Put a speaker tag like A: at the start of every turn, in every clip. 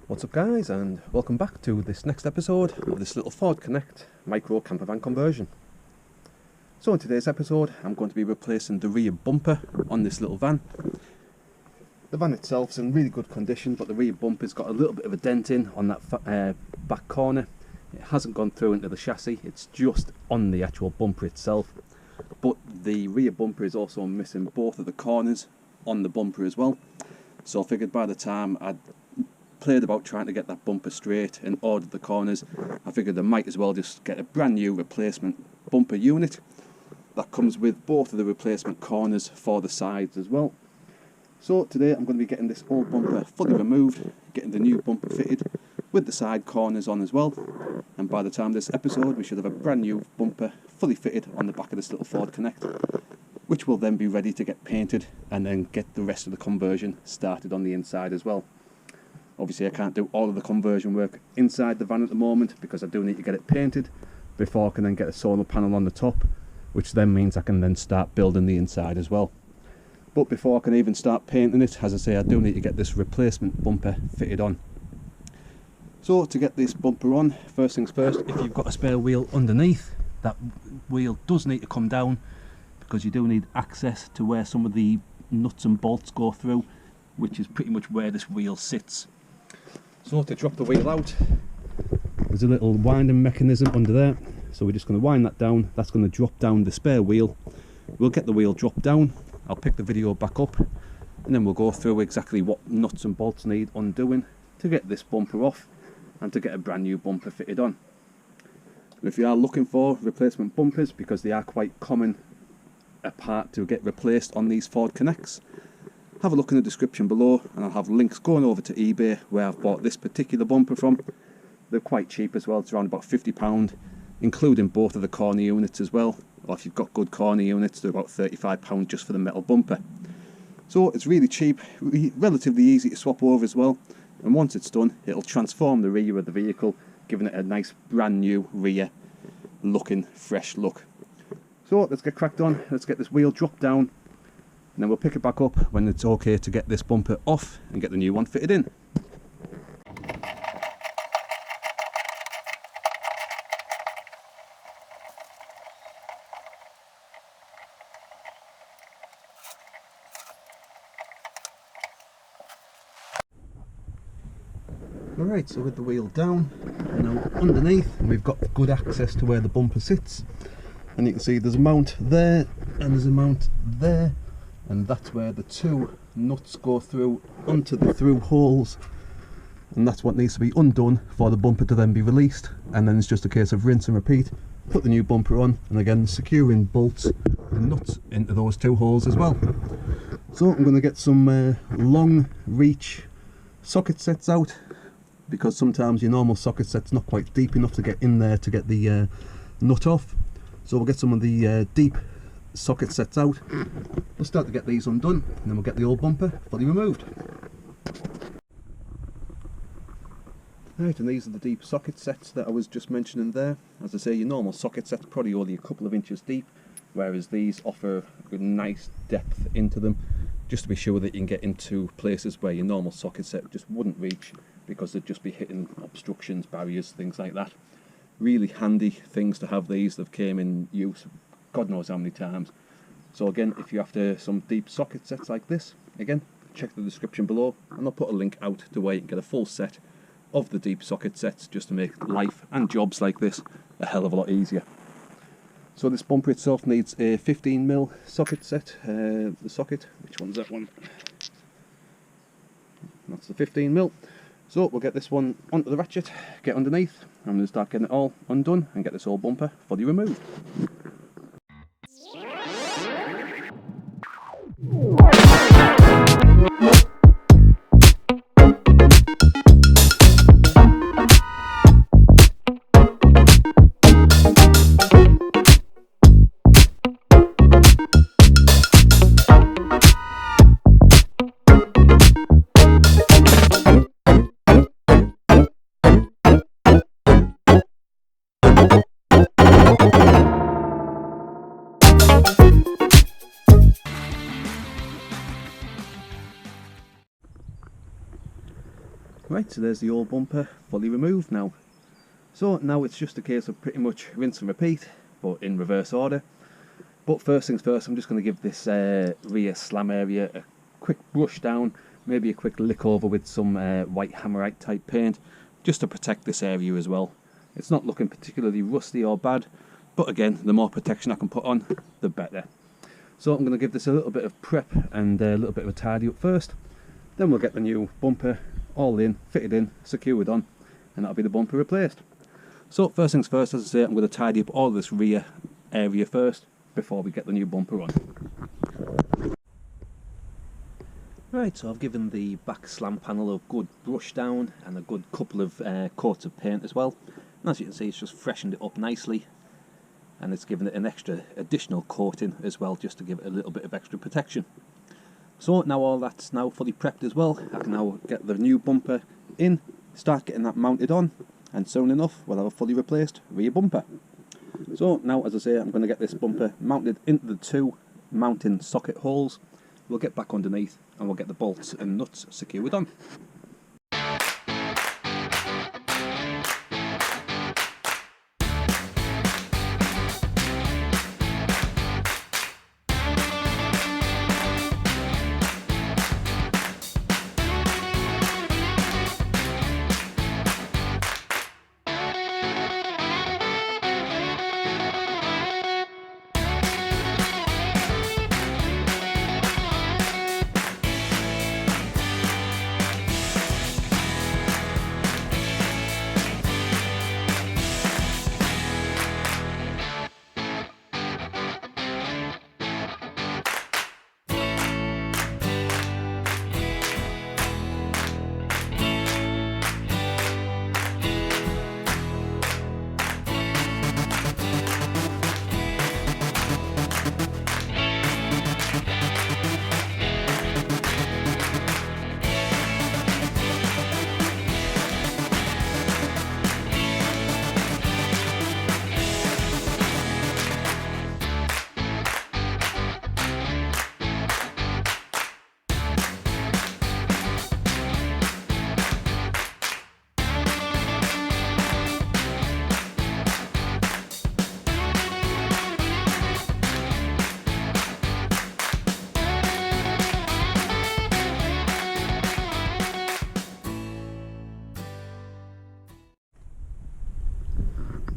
A: What's up guys, and welcome back to this next episode of this little Ford Connect micro camper van conversion. So in today's episode I'm going to be replacing the rear bumper on this little van. The van itself's in really good condition, but the rear bumper's got a little bit of a dent in on that back corner. It hasn't gone through into the chassis, it's just on the actual bumper itself. But the rear bumper is also missing both of the corners on the bumper as well. So I figured by the time I'd played about trying to get that bumper straight and ordered the corners, I figured I might as well just get a brand new replacement bumper unit that comes with both of the replacement corners for the sides as well. So today I'm going to be getting this old bumper fully removed, getting the new bumper fitted with the side corners on as well, and by the time this episode we should have a brand new bumper fully fitted on the back of this little Ford Connect, which will then be ready to get painted and then get the rest of the conversion started on the inside as well. Obviously I can't do all of the conversion work inside the van at the moment because I do need to get it painted before I can then get a solar panel on the top, which then means I can then start building the inside as well. But before I can even start painting it, as I say, I do need to get this replacement bumper fitted on. So to get this bumper on, first things first, if you've got a spare wheel underneath, that wheel does need to come down because you do need access to where some of the nuts and bolts go through, which is pretty much where this wheel sits. So to drop the wheel out, there's a little winding mechanism under there, so we're just going to wind that down. That's going to drop down the spare wheel. We'll get the wheel dropped down, I'll pick the video back up, and then we'll go through exactly what nuts and bolts need undoing to get this bumper off and to get a brand new bumper fitted on. If you are looking for replacement bumpers, because they are quite common a part to get replaced on these Ford Connects, have a look in the description below and I'll have links going over to eBay where I've bought this particular bumper from. They're quite cheap as well, it's around about £50, including both of the corner units as well, or if you've got good corner units they're about £35 just for the metal bumper. So it's really cheap, relatively easy to swap over as well, and once it's done it'll transform the rear of the vehicle, giving it a nice brand new rear looking fresh look. So let's get cracked on, let's get this wheel dropped down, and then we'll pick it back up when it's okay to get this bumper off and get the new one fitted in. Alright, so with the wheel down, now underneath we've got good access to where the bumper sits, and you can see there's a mount there and there's a mount there, and that's where the two nuts go through onto the through holes, and that's what needs to be undone for the bumper to then be released, and then it's just a case of rinse and repeat, put the new bumper on, and again securing bolts and nuts into those two holes as well. So I'm going to get some long reach socket sets out, because sometimes your normal socket set's not quite deep enough to get in there to get the nut off. So we'll get some of the deep socket sets out. We'll start to get these undone, and then we'll get the old bumper fully removed. Right, and these are the deep socket sets that I was just mentioning there. As I say, your normal socket set's probably only a couple of inches deep, whereas these offer a nice depth into them, just to be sure that you can get into places where your normal socket set just wouldn't reach, because they'd just be hitting obstructions, barriers, things like that. Really handy things to have these. They've came in use God knows how many times. So again, if you're after some deep socket sets like this, again, check the description below and I'll put a link out to where you can get a full set of the deep socket sets, just to make life and jobs like this a hell of a lot easier. So this bumper itself needs a 15mm socket set. The socket, which one's that one? That's the 15mm. So we'll get this one onto the ratchet, get underneath, and I'm going to start getting it all undone and get this old bumper fully removed. Right, so there's the old bumper fully removed now. So now it's just a case of pretty much rinse and repeat, but in reverse order. But first things first, I'm just going to give this rear slam area a quick brush down, maybe a quick lick over with some white hammerite type paint, just to protect this area as well. It's not looking particularly rusty or bad, but again, the more protection I can put on, the better. So I'm going to give this a little bit of prep and a little bit of a tidy up first. Then we'll get the new bumper all in, fitted in, secured on, and that'll be the bumper replaced. So first things first, as I say, I'm going to tidy up all this rear area first before we get the new bumper on. Right, so I've given the back slam panel a good brush down and a good couple of coats of paint as well. And as you can see, it's just freshened it up nicely, and it's given it an extra additional coating as well, just to give it a little bit of extra protection. So now all that's now fully prepped as well, I can now get the new bumper in, start getting that mounted on, and soon enough we'll have a fully replaced rear bumper. So now, as I say, I'm going to get this bumper mounted into the two mounting socket holes. We'll get back underneath and we'll get the bolts and nuts secured on.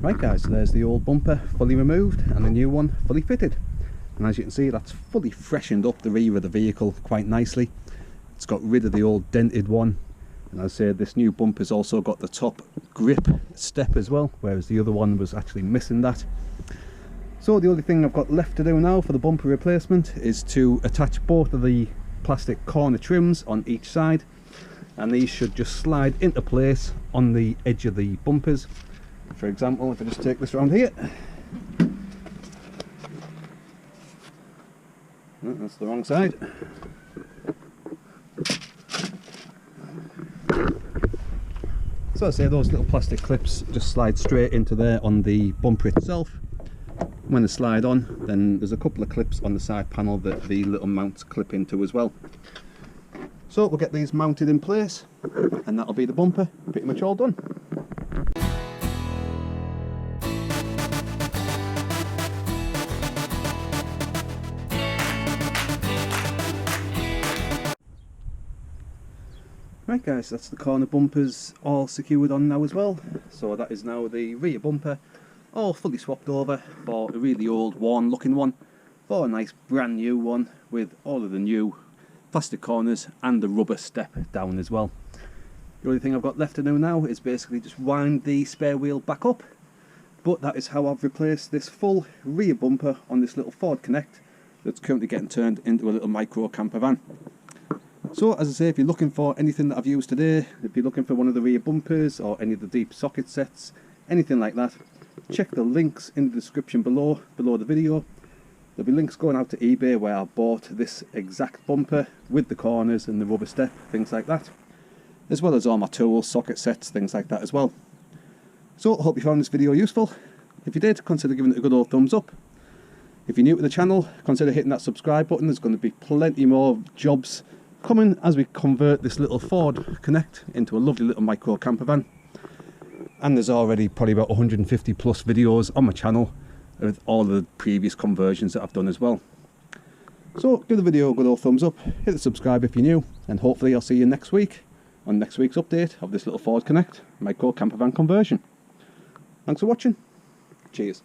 A: Right guys, so there's the old bumper fully removed and the new one fully fitted. And as you can see, that's fully freshened up the rear of the vehicle quite nicely. It's got rid of the old dented one. And as I said, this new bumper's also got the top grip step as well, whereas the other one was actually missing that. So the only thing I've got left to do now for the bumper replacement is to attach both of the plastic corner trims on each side. And these should just slide into place on the edge of the bumpers. For example, if I just take this around here, oh, that's the wrong side. So I say those little plastic clips just slide straight into there on the bumper itself. When they slide on, then there's a couple of clips on the side panel that the little mounts clip into as well. So we'll get these mounted in place, and that'll be the bumper pretty much all done. Right guys, that's the corner bumpers all secured on now as well. So that is now the rear bumper all fully swapped over for a really old worn looking one, for a nice brand new one with all of the new plastic corners and the rubber step down as well. The only thing I've got left to do now is basically just wind the spare wheel back up. But that is how I've replaced this full rear bumper on this little Ford Connect that's currently getting turned into a little micro camper van. So as I say, if you're looking for anything that I've used today, if you're looking for one of the rear bumpers or any of the deep socket sets, anything like that, check the links in the description below the video. There'll be links going out to eBay where I bought this exact bumper with the corners and the rubber step, things like that, as well as all my tools, socket sets, things like that as well. So I hope you found this video useful. If you did, consider giving it a good old thumbs up. If you're new to the channel, consider hitting that subscribe button. There's going to be plenty more jobs coming as we convert this little Ford Connect into a lovely little micro camper van. And there's already probably about 150 plus videos on my channel with all the previous conversions that I've done as well. So give the video a good old thumbs up, hit the subscribe if you're new, and hopefully I'll see you next week on next week's update of this little Ford Connect micro camper van conversion. Thanks for watching. Cheers.